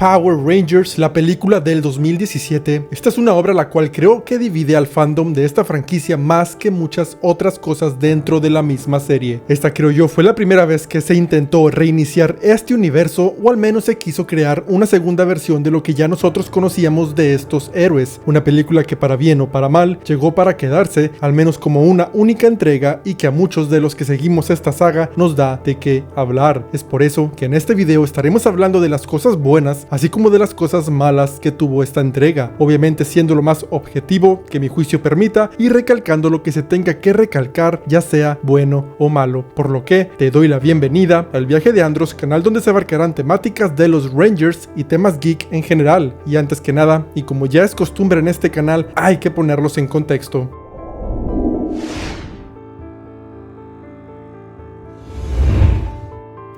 Power Rangers, la película del 2017. Esta es una obra la cual creo que divide al fandom de esta franquicia más que muchas otras cosas dentro de la misma serie. Esta, creo yo, fue la primera vez que se intentó reiniciar este universo, o al menos se quiso crear una segunda versión de lo que ya nosotros conocíamos de estos héroes. Una película que, para bien o para mal, llegó para quedarse, al menos como una única entrega, y que a muchos de los que seguimos esta saga nos da de qué hablar. Es por eso que en este video estaremos hablando de las cosas buenas, así como de las cosas malas que tuvo esta entrega, obviamente siendo lo más objetivo que mi juicio permita y recalcando lo que se tenga que recalcar, ya sea bueno o malo. Por lo que te doy la bienvenida al Viaje de Andros, canal donde se abarcarán temáticas de los Rangers y temas geek en general. Y antes que nada, y como ya es costumbre en este canal, hay que ponerlos en contexto.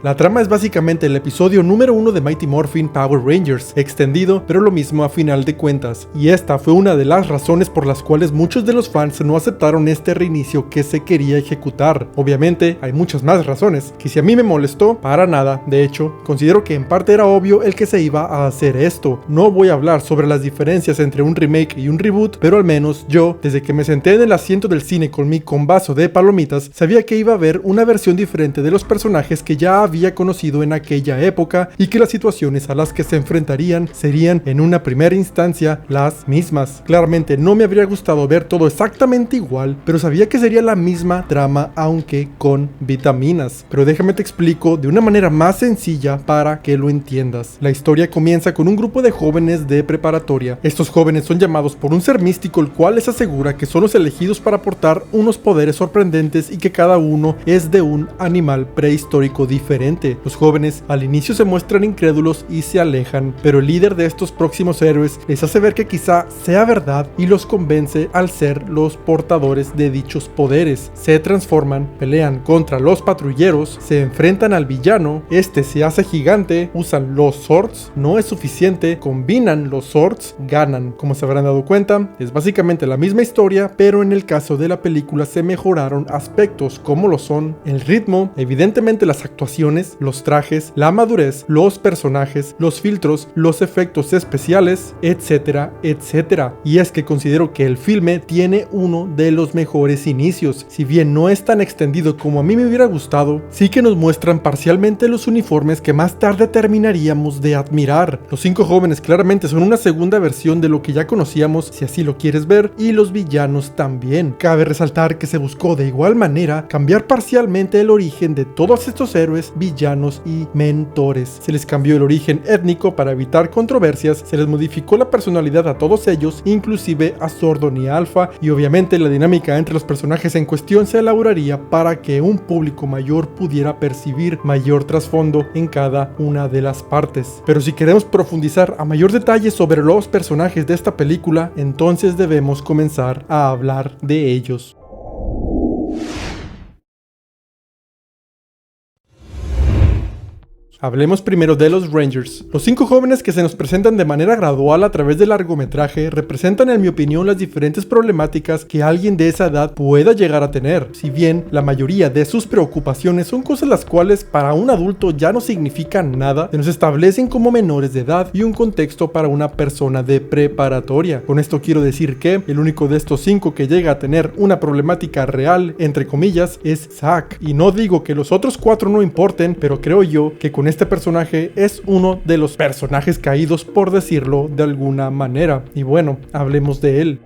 La trama es básicamente el episodio número 1 de Mighty Morphin Power Rangers, extendido, pero lo mismo a final de cuentas. Y esta fue una de las razones por las cuales muchos de los fans no aceptaron este reinicio que se quería ejecutar. Obviamente, hay muchas más razones, que si a mí me molestó, para nada. De hecho, considero que en parte era obvio el que se iba a hacer esto. No voy a hablar sobre las diferencias entre un remake y un reboot, pero al menos yo, desde que me senté en el asiento del cine con mi vaso de palomitas, sabía que iba a haber una versión diferente de los personajes que ya había conocido en aquella época y que las situaciones a las que se enfrentarían serían en una primera instancia las mismas. Claramente no me habría gustado ver todo exactamente igual, pero sabía que sería la misma trama, aunque con vitaminas. Pero déjame te explico de una manera más sencilla para que lo entiendas. La historia comienza con un grupo de jóvenes de preparatoria. Estos jóvenes son llamados por un ser místico, el cual les asegura que son los elegidos para aportar unos poderes sorprendentes y que cada uno es de un animal prehistórico diferente. Los jóvenes al inicio se muestran incrédulos y se alejan, pero el líder de estos próximos héroes les hace ver que quizá sea verdad y los convence al ser los portadores de dichos poderes. Se transforman, pelean contra los patrulleros, se enfrentan al villano, este se hace gigante, usan los swords, no es suficiente, combinan los swords, ganan. Como se habrán dado cuenta, es básicamente la misma historia, pero en el caso de la película se mejoraron aspectos como lo son el ritmo, evidentemente las actuaciones, los trajes, la madurez, los personajes, los filtros, los efectos especiales, etcétera, etcétera. Y es que considero que el filme tiene uno de los mejores inicios. Si bien no es tan extendido como a mí me hubiera gustado, sí que nos muestran parcialmente los uniformes que más tarde terminaríamos de admirar. Los 5 jóvenes claramente son una segunda versión de lo que ya conocíamos, si así lo quieres ver, y los villanos también. Cabe resaltar que se buscó de igual manera cambiar parcialmente el origen de todos estos héroes, villanos y mentores. Se les cambió el origen étnico para evitar controversias, se les modificó la personalidad a todos ellos, inclusive a Zordon y Alpha, y obviamente la dinámica entre los personajes en cuestión se elaboraría para que un público mayor pudiera percibir mayor trasfondo en cada una de las partes. Pero si queremos profundizar a mayor detalle sobre los personajes de esta película, entonces debemos comenzar a hablar de ellos. Hablemos primero de los Rangers. Los 5 jóvenes que se nos presentan de manera gradual a través del largometraje representan, en mi opinión, las diferentes problemáticas que alguien de esa edad pueda llegar a tener. Si bien la mayoría de sus preocupaciones son cosas las cuales para un adulto ya no significan nada, se nos establecen como menores de edad y un contexto para una persona de preparatoria. Con esto quiero decir que el único de estos 5 que llega a tener una problemática real, entre comillas, es Zack. Y no digo que los otros 4 no importen, pero creo yo que con este personaje es uno de los personajes caídos, por decirlo de alguna manera. Y bueno, hablemos de él.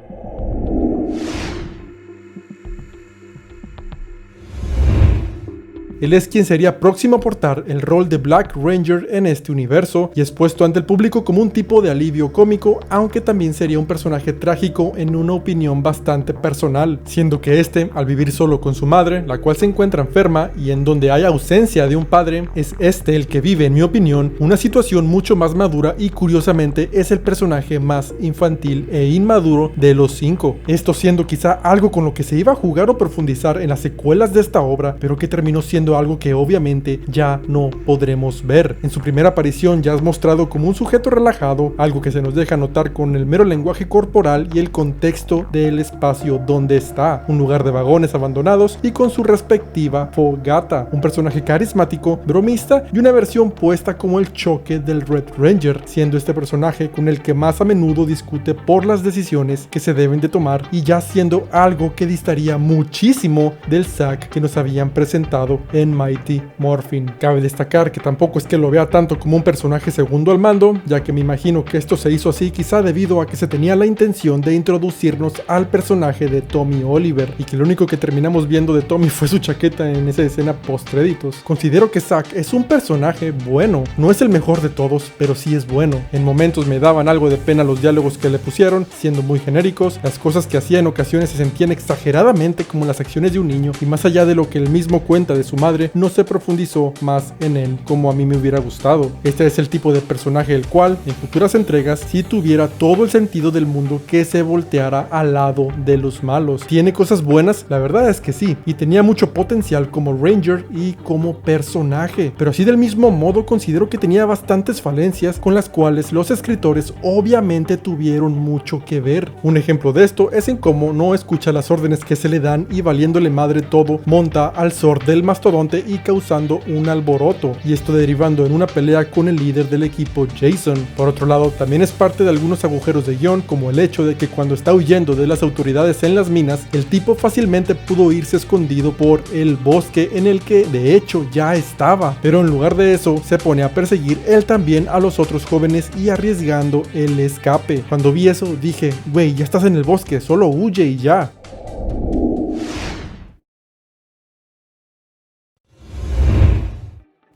Él es quien sería próximo a portar el rol de Black Ranger en este universo y es puesto ante el público como un tipo de alivio cómico, aunque también sería un personaje trágico en una opinión bastante personal, siendo que este, al vivir solo con su madre, la cual se encuentra enferma y en donde hay ausencia de un padre, es este el que vive, en mi opinión, una situación mucho más madura y curiosamente es el personaje más infantil e inmaduro de los 5. Esto siendo quizá algo con lo que se iba a jugar o profundizar en las secuelas de esta obra, pero que terminó siendo haciendo algo que obviamente ya no podremos ver. En su primera aparición ya es mostrado como un sujeto relajado, algo que se nos deja notar con el mero lenguaje corporal y el contexto del espacio donde está, un lugar de vagones abandonados y con su respectiva fogata, un personaje carismático, bromista y una versión puesta como el choque del Red Ranger, siendo este personaje con el que más a menudo discute por las decisiones que se deben de tomar y ya siendo algo que distaría muchísimo del Zack que nos habían presentado en Mighty Morphin. Cabe destacar que tampoco es que lo vea tanto como un personaje segundo al mando, ya que me imagino que esto se hizo así quizá debido a que se tenía la intención de introducirnos al personaje de Tommy Oliver y que lo único que terminamos viendo de Tommy fue su chaqueta en esa escena post créditos. Considero que Zack es un personaje bueno, no es el mejor de todos, pero sí es bueno. En momentos me daban algo de pena los diálogos que le pusieron, siendo muy genéricos, las cosas que hacía en ocasiones se sentían exageradamente como las acciones de un niño y más allá de lo que él mismo cuenta de su madre, no se profundizó más en él como a mí me hubiera gustado. Este es el tipo de personaje el cual en futuras entregas sí tuviera todo el sentido del mundo que se volteara al lado de los malos. ¿Tiene cosas buenas? La verdad es que sí, y tenía mucho potencial como Ranger y como personaje, pero así del mismo modo considero que tenía bastantes falencias con las cuales los escritores obviamente tuvieron mucho que ver. Un ejemplo de esto es en cómo no escucha las órdenes que se le dan y valiéndole madre todo, monta al Zord del mastodonte y causando un alboroto, y esto derivando en una pelea con el líder del equipo, Jason. Por otro lado, también es parte de algunos agujeros de guión, como el hecho de que cuando está huyendo de las autoridades en las minas, el tipo fácilmente pudo irse escondido por el bosque en el que de hecho ya estaba, pero en lugar de eso se pone a perseguir él también a los otros jóvenes y arriesgando el escape. Cuando vi eso dije, güey, ya estás en el bosque, solo huye y ya.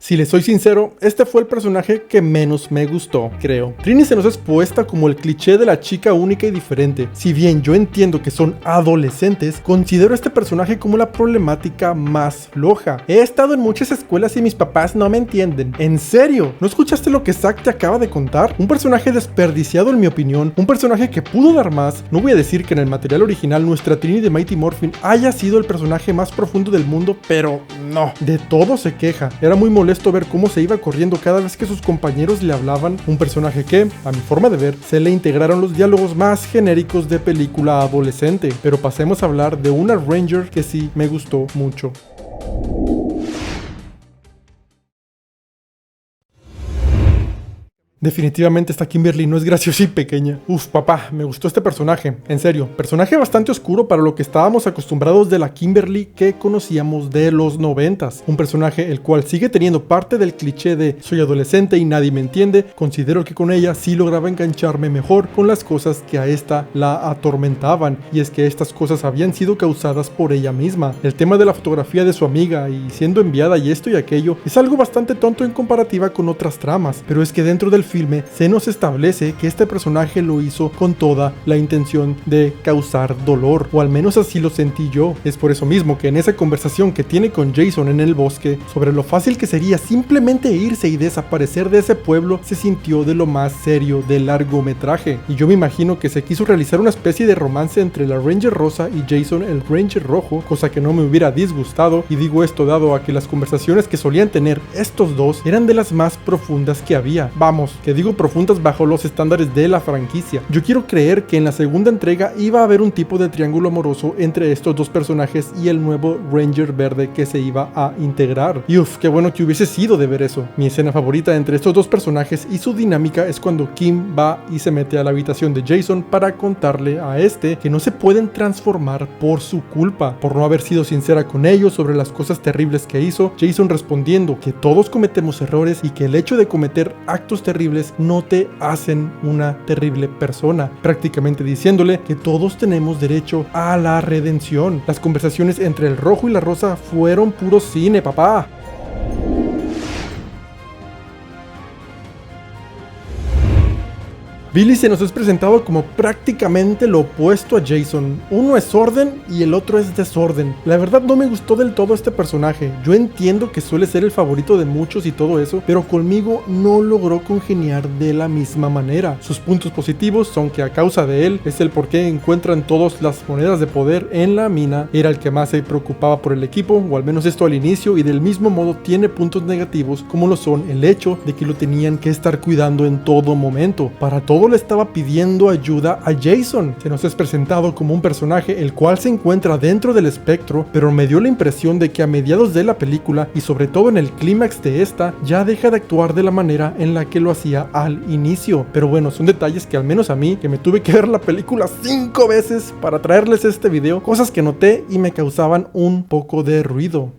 Si les soy sincero, este fue el personaje que menos me gustó, creo. Trini se nos es puesta como el cliché de la chica única y diferente. Si bien yo entiendo que son adolescentes, considero a este personaje como la problemática más floja. He estado en muchas escuelas y mis papás no me entienden. ¿En serio? ¿No escuchaste lo que Zack te acaba de contar? Un personaje desperdiciado en mi opinión, un personaje que pudo dar más. No voy a decir que en el material original nuestra Trini de Mighty Morphin haya sido el personaje más profundo del mundo, pero no. De todo se queja. Era muy molesto ver cómo se iba corriendo cada vez que sus compañeros le hablaban, un personaje que, a mi forma de ver, se le integraron los diálogos más genéricos de película adolescente. Pero pasemos a hablar de una Ranger que sí me gustó mucho. Definitivamente esta Kimberly no es graciosa y pequeña. Uf, papá, me gustó este personaje. En serio, personaje bastante oscuro para lo que estábamos acostumbrados de la Kimberly que conocíamos de los 90s. Un personaje el cual sigue teniendo parte del cliché de soy adolescente y nadie me entiende. Considero que con ella sí lograba engancharme mejor con las cosas que a esta la atormentaban. Y es que estas cosas habían sido causadas por ella misma. El tema de la fotografía de su amiga y siendo enviada y esto y aquello es algo bastante tonto en comparativa con otras tramas. Pero es que dentro del filme se nos establece que este personaje lo hizo con toda la intención de causar dolor, o al menos así lo sentí yo. Es por eso mismo que en esa conversación que tiene con Jason en el bosque sobre lo fácil que sería simplemente irse y desaparecer de ese pueblo, se sintió de lo más serio del largometraje, y yo me imagino que se quiso realizar una especie de romance entre la Ranger rosa y Jason el Ranger rojo, cosa que no me hubiera disgustado, y digo esto dado a que las conversaciones que solían tener estos dos eran de las más profundas que había. Vamos, que digo profundas bajo los estándares de la franquicia. Yo quiero creer que en la segunda entrega iba a haber un tipo de triángulo amoroso entre estos dos personajes y el nuevo Ranger verde que se iba a integrar. Y uff, qué bueno que hubiese sido de ver eso. Mi escena favorita entre estos dos personajes y su dinámica es cuando Kim va y se mete a la habitación de Jason para contarle a este que no se pueden transformar por su culpa, por no haber sido sincera con ellos sobre las cosas terribles que hizo. Jason respondiendo que todos cometemos errores y que el hecho de cometer actos terribles no te hacen una terrible persona, prácticamente diciéndole que todos tenemos derecho a la redención. Las conversaciones entre el rojo y la rosa fueron puro cine, papá. Billy se nos es presentado como prácticamente lo opuesto a Jason. Uno es orden y el otro es desorden. La verdad no me gustó del todo este personaje. Yo entiendo que suele ser el favorito de muchos y todo eso, pero conmigo no logró congeniar de la misma manera. Sus puntos positivos son que a causa de él es el por qué encuentran todas las monedas de poder en la mina, era el que más se preocupaba por el equipo, o al menos esto al inicio, y del mismo modo tiene puntos negativos como lo son el hecho de que lo tenían que estar cuidando en todo momento. Para todo le estaba pidiendo ayuda a Jason. Se nos es presentado como un personaje el cual se encuentra dentro del espectro, pero me dio la impresión de que a mediados de la película y sobre todo en el clímax de esta, ya deja de actuar de la manera en la que lo hacía al inicio. Pero bueno, son detalles que al menos a mí, que me tuve que ver la película 5 veces para traerles este video, cosas que noté y me causaban un poco de ruido.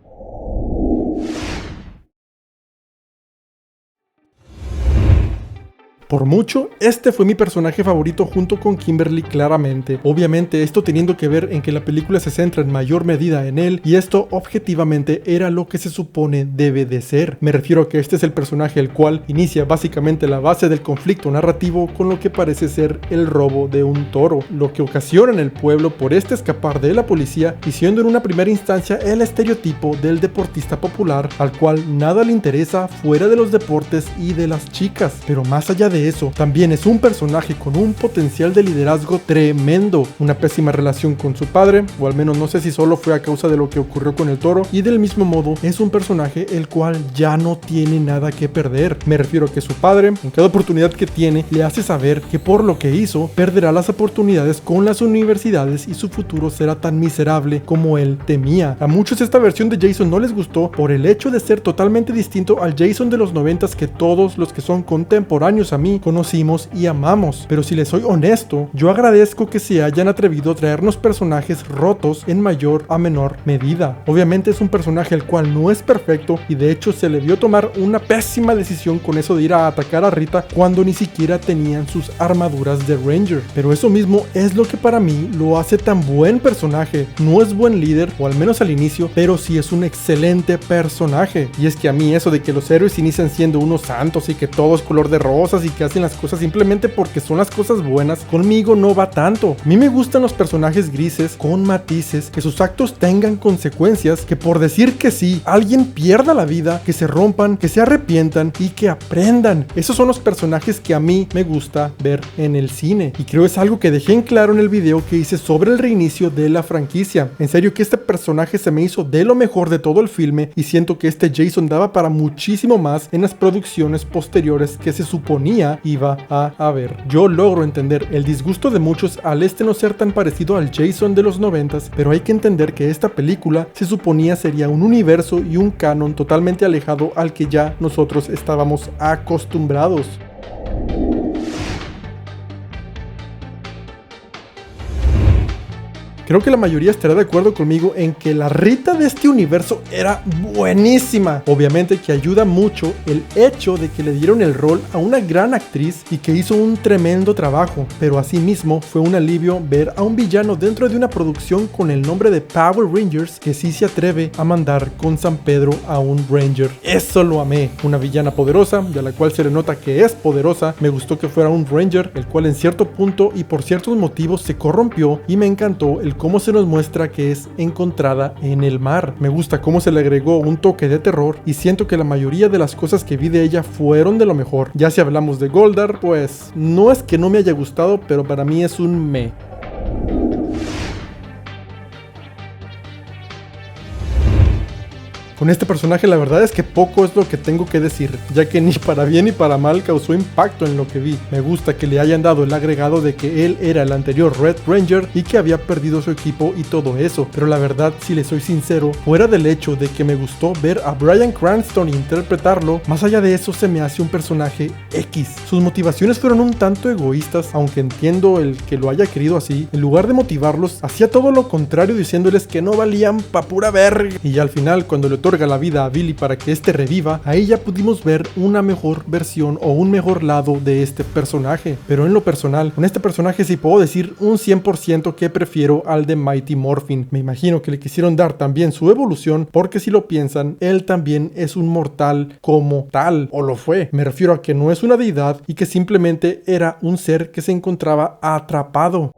Por mucho, este fue mi personaje favorito junto con Kimberly claramente. Obviamente esto teniendo que ver en que la película se centra en mayor medida en él y esto objetivamente era lo que se supone debe de ser. Me refiero a que este es el personaje el cual inicia básicamente la base del conflicto narrativo con lo que parece ser el robo de un toro, lo que ocasiona en el pueblo por este escapar de la policía y siendo en una primera instancia el estereotipo del deportista popular al cual nada le interesa fuera de los deportes y de las chicas. Pero más allá de eso, también es un personaje con un potencial de liderazgo tremendo, una pésima relación con su padre, o al menos no sé si solo fue a causa de lo que ocurrió con el toro, y del mismo modo es un personaje el cual ya no tiene nada que perder. Me refiero a que su padre, en cada oportunidad que tiene, le hace saber que por lo que hizo, perderá las oportunidades con las universidades y su futuro será tan miserable como él temía. A muchos esta versión de Jason no les gustó por el hecho de ser totalmente distinto al Jason de los 90s que todos los que son contemporáneos a mí conocimos y amamos, pero si les soy honesto, yo agradezco que se hayan atrevido a traernos personajes rotos en mayor a menor medida. Obviamente es un personaje el cual no es perfecto y de hecho se le vio tomar una pésima decisión con eso de ir a atacar a Rita cuando ni siquiera tenían sus armaduras de Ranger, pero eso mismo es lo que para mí lo hace tan buen personaje. No es buen líder, o al menos al inicio, pero sí es un excelente personaje, y es que a mí eso de que los héroes inician siendo unos santos y que todo es color de rosas y que hacen las cosas simplemente porque son las cosas buenas, conmigo no va tanto. A mí me gustan los personajes grises con matices, que sus actos tengan consecuencias, que por decir que sí, alguien pierda la vida, que se rompan, que se arrepientan y que aprendan. Esos son los personajes que a mí me gusta ver en el cine, y creo es algo que dejé en claro en el video que hice sobre el reinicio de la franquicia. En serio que este personaje se me hizo de lo mejor de todo el filme y siento que este Jason daba para muchísimo más en las producciones posteriores que se suponía iba a haber. Yo logro entender el disgusto de muchos al no ser tan parecido al Jason de los 90s, pero hay que entender que esta película se suponía sería un universo y un canon totalmente alejado al que ya nosotros estábamos acostumbrados. Creo que la mayoría estará de acuerdo conmigo en que la Rita de este universo era buenísima. Obviamente que ayuda mucho el hecho de que le dieron el rol a una gran actriz y que hizo un tremendo trabajo, pero asimismo fue un alivio ver a un villano dentro de una producción con el nombre de Power Rangers que sí se atreve a mandar con San Pedro a un Ranger. Eso lo amé. Una villana poderosa, de la cual se le nota que es poderosa. Me gustó que fuera un Ranger, el cual en cierto punto y por ciertos motivos se corrompió, y me encantó el cómo se nos muestra que es encontrada en el mar. Me gusta cómo se le agregó un toque de terror y siento que la mayoría de las cosas que vi de ella fueron de lo mejor. Ya si hablamos de Goldar, pues no es que no me haya gustado, pero para mí es un meh. Con este personaje la verdad es que poco es lo que tengo que decir, ya que ni para bien ni para mal causó impacto en lo que vi. Me gusta que le hayan dado el agregado de que él era el anterior Red Ranger y que había perdido su equipo y todo eso, pero la verdad, si le soy sincero, fuera del hecho de que me gustó ver a Bryan Cranston interpretarlo, más allá de eso se me hace un personaje X. Sus motivaciones fueron un tanto egoístas, aunque entiendo el que lo haya querido así. En lugar de motivarlos, hacía todo lo contrario diciéndoles que no valían pa' pura verga, y ya al final cuando lo otorga la vida a Billy para que este reviva, ahí ya pudimos ver una mejor versión o un mejor lado de este personaje. Pero en lo personal, con este personaje sí puedo decir un 100% que prefiero al de Mighty Morphin. Me imagino que le quisieron dar también su evolución, porque si lo piensan, él también es un mortal como tal, o lo fue. Me refiero a que no es una deidad y que simplemente era un ser que se encontraba atrapado.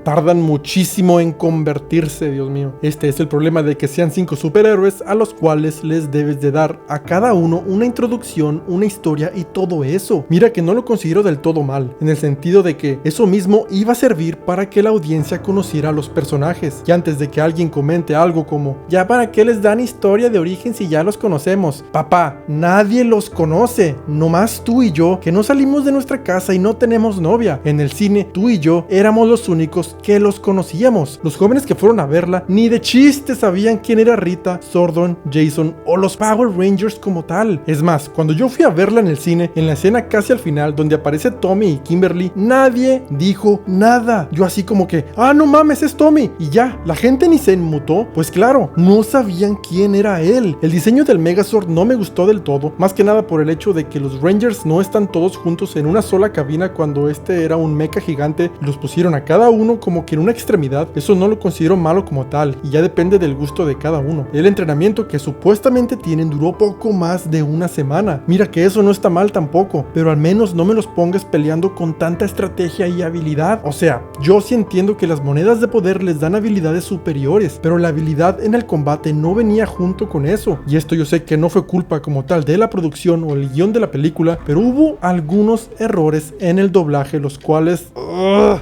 Tardan muchísimo en convertirse, Dios mío. Este es el problema de que sean 5 superhéroes a los cuales les debes de dar a cada uno una introducción, una historia y todo eso. Mira que no lo considero del todo mal, en el sentido de que eso mismo iba a servir para que la audiencia conociera a los personajes. Y antes de que alguien comente algo como, ¿ya para qué les dan historia de origen si ya los conocemos? Papá, nadie los conoce, nomás tú y yo, que no salimos de nuestra casa y no tenemos novia. En el cine, tú y yo éramos los únicos que los conocíamos. Los jóvenes que fueron a verla ni de chiste sabían quién era Rita, Zordon, Jason o los Power Rangers como tal. Es más, cuando yo fui a verla en el cine, en la escena casi al final donde aparece Tommy y Kimberly, nadie dijo nada. Yo así como que, no mames, es Tommy. Y ya, la gente ni se inmutó. Pues claro, no sabían quién era él. El diseño del Megazord no me gustó del todo, más que nada por el hecho de que los Rangers no están todos juntos en una sola cabina cuando este era un mecha gigante y los pusieron a cada uno como que en una extremidad. Eso no lo considero malo como tal, y ya depende del gusto de cada uno. El entrenamiento que supuestamente tienen duró poco más de una semana. Mira que eso no está mal tampoco, pero al menos no me los pongas peleando con tanta estrategia y habilidad. O sea, yo sí entiendo que las monedas de poder les dan habilidades superiores, pero la habilidad en el combate no venía junto con eso. Y esto yo sé que no fue culpa como tal de la producción o el guión de la película, pero hubo algunos errores en el doblaje, los cuales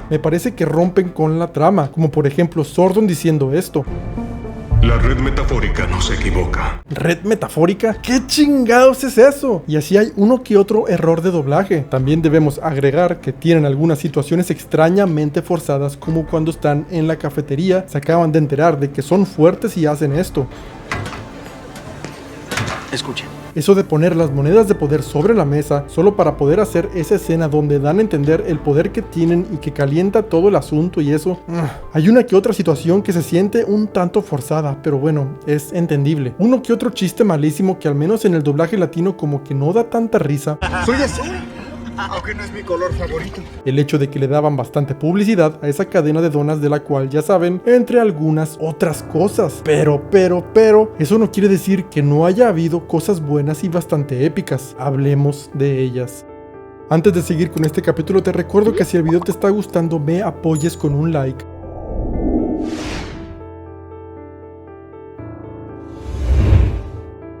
me parece que rompen con la trama, como por ejemplo Zordon diciendo esto. La red metafórica no se equivoca. ¿Red metafórica? ¿Qué chingados es eso? Y así hay uno que otro error de doblaje. También debemos agregar que tienen algunas situaciones extrañamente forzadas, como cuando están en la cafetería, se acaban de enterar de que son fuertes y hacen esto. Escuchen. Eso de poner las monedas de poder sobre la mesa solo para poder hacer esa escena donde dan a entender el poder que tienen y que calienta todo el asunto y eso. Hay una que otra situación que se siente un tanto forzada, pero bueno, es entendible. Uno que otro chiste malísimo que al menos en el doblaje latino como que no da tanta risa. Soy azul, aunque no es mi color favorito. El hecho de que le daban bastante publicidad a esa cadena de donas de la cual ya saben, entre algunas otras cosas. Pero, eso no quiere decir que no haya habido cosas buenas y bastante épicas. Hablemos de ellas. Antes de seguir con este capítulo, te recuerdo que si el video te está gustando, me apoyes con un like.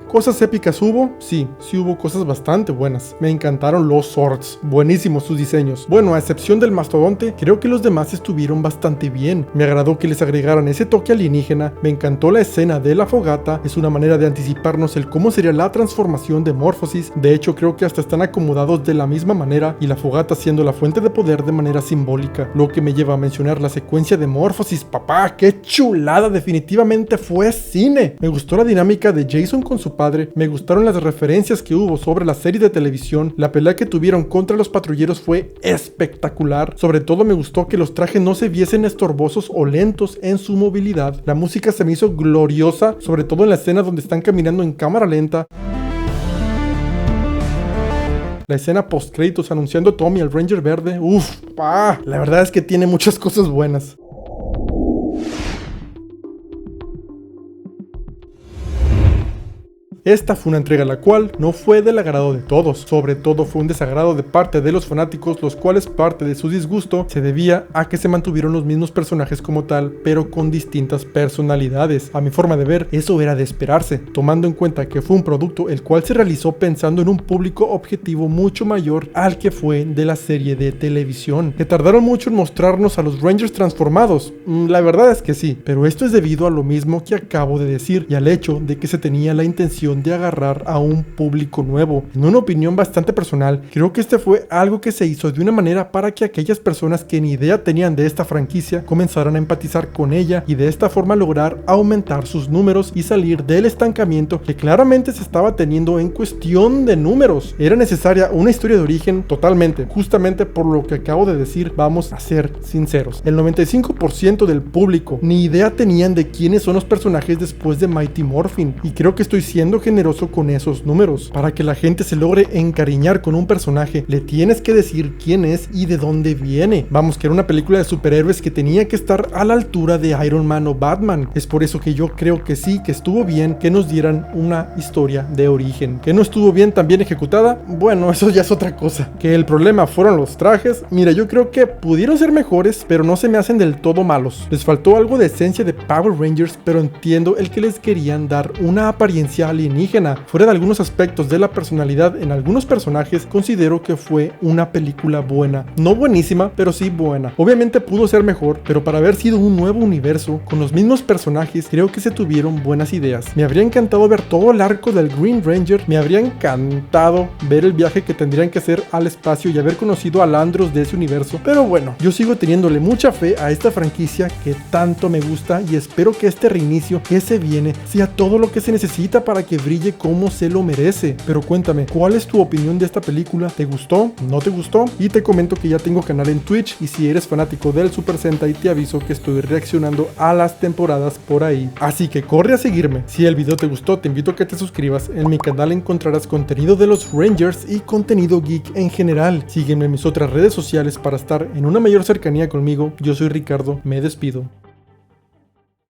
¿Cosas épicas hubo? Sí hubo cosas bastante buenas. Me encantaron los Zords, buenísimos sus diseños. Bueno, a excepción del mastodonte, creo que los demás estuvieron bastante bien. Me agradó que les agregaran ese toque alienígena, me encantó la escena de la fogata, es una manera de anticiparnos el cómo sería la transformación de Morphosis. De hecho, creo que hasta están acomodados de la misma manera y la fogata siendo la fuente de poder de manera simbólica, lo que me lleva a mencionar la secuencia de Morphosis. Papá, qué chulada, definitivamente fue cine. Me gustó la dinámica de Jason con su padre, me gustaron las referencias que hubo sobre la serie de televisión, la pelea que tuvieron contra los patrulleros fue espectacular, sobre todo me gustó que los trajes no se viesen estorbosos o lentos en su movilidad, la música se me hizo gloriosa, sobre todo en la escena donde están caminando en cámara lenta. La escena post créditos anunciando a Tommy, el Ranger verde, la verdad es que tiene muchas cosas buenas. Esta fue una entrega la cual no fue del agrado de todos, sobre todo fue un desagrado de parte de los fanáticos, los cuales parte de su disgusto se debía a que se mantuvieron los mismos personajes como tal, pero con distintas personalidades. A mi forma de ver, eso era de esperarse, tomando en cuenta que fue un producto el cual se realizó pensando en un público objetivo mucho mayor al que fue de la serie de televisión. Que tardaron mucho en mostrarnos a los Rangers transformados, la verdad es que sí, pero esto es debido a lo mismo que acabo de decir y al hecho de que se tenía la intención decisión de agarrar a un público nuevo. En una opinión bastante personal, creo que este fue algo que se hizo de una manera para que aquellas personas que ni idea tenían de esta franquicia comenzaran a empatizar con ella y de esta forma lograr aumentar sus números y salir del estancamiento que claramente se estaba teniendo en cuestión de números. Era necesaria una historia de origen totalmente, justamente por lo que acabo de decir. Vamos a ser sinceros, el 95% del público ni idea tenían de quiénes son los personajes después de Mighty Morphin, y creo que estoy siendo generoso con esos números. Para que la gente se logre encariñar con un personaje, le tienes que decir quién es y de dónde viene. Vamos, que era una película de superhéroes que tenía que estar a la altura de Iron Man o Batman. Es por eso que yo creo que sí, que estuvo bien que nos dieran una historia de origen. Que no estuvo bien tan bien ejecutada, bueno, eso ya es otra cosa. Que el problema fueron los trajes, mira, yo creo que pudieron ser mejores, pero no se me hacen del todo malos. Les faltó algo de esencia de Power Rangers, pero entiendo el que les querían dar una apariencia alienígena. Fuera de algunos aspectos de la personalidad en algunos personajes, considero que fue una película buena. No buenísima, pero sí buena. Obviamente pudo ser mejor, pero para haber sido un nuevo universo con los mismos personajes, creo que se tuvieron buenas ideas. Me habría encantado ver todo el arco del Green Ranger, me habría encantado ver el viaje que tendrían que hacer al espacio y haber conocido a Landros de ese universo. Pero bueno, yo sigo teniéndole mucha fe a esta franquicia que tanto me gusta y espero que este reinicio que se viene sea todo lo que se necesita para que brille como se lo merece. Pero cuéntame, ¿cuál es tu opinión de esta película? ¿Te gustó? ¿No te gustó? Y te comento que ya tengo canal en Twitch, y si eres fanático del Super Sentai te aviso que estoy reaccionando a las temporadas por ahí. Así que corre a seguirme. Si el video te gustó, te invito a que te suscribas. En mi canal encontrarás contenido de los Rangers y contenido geek en general. Sígueme en mis otras redes sociales para estar en una mayor cercanía conmigo. Yo soy Ricardo, me despido.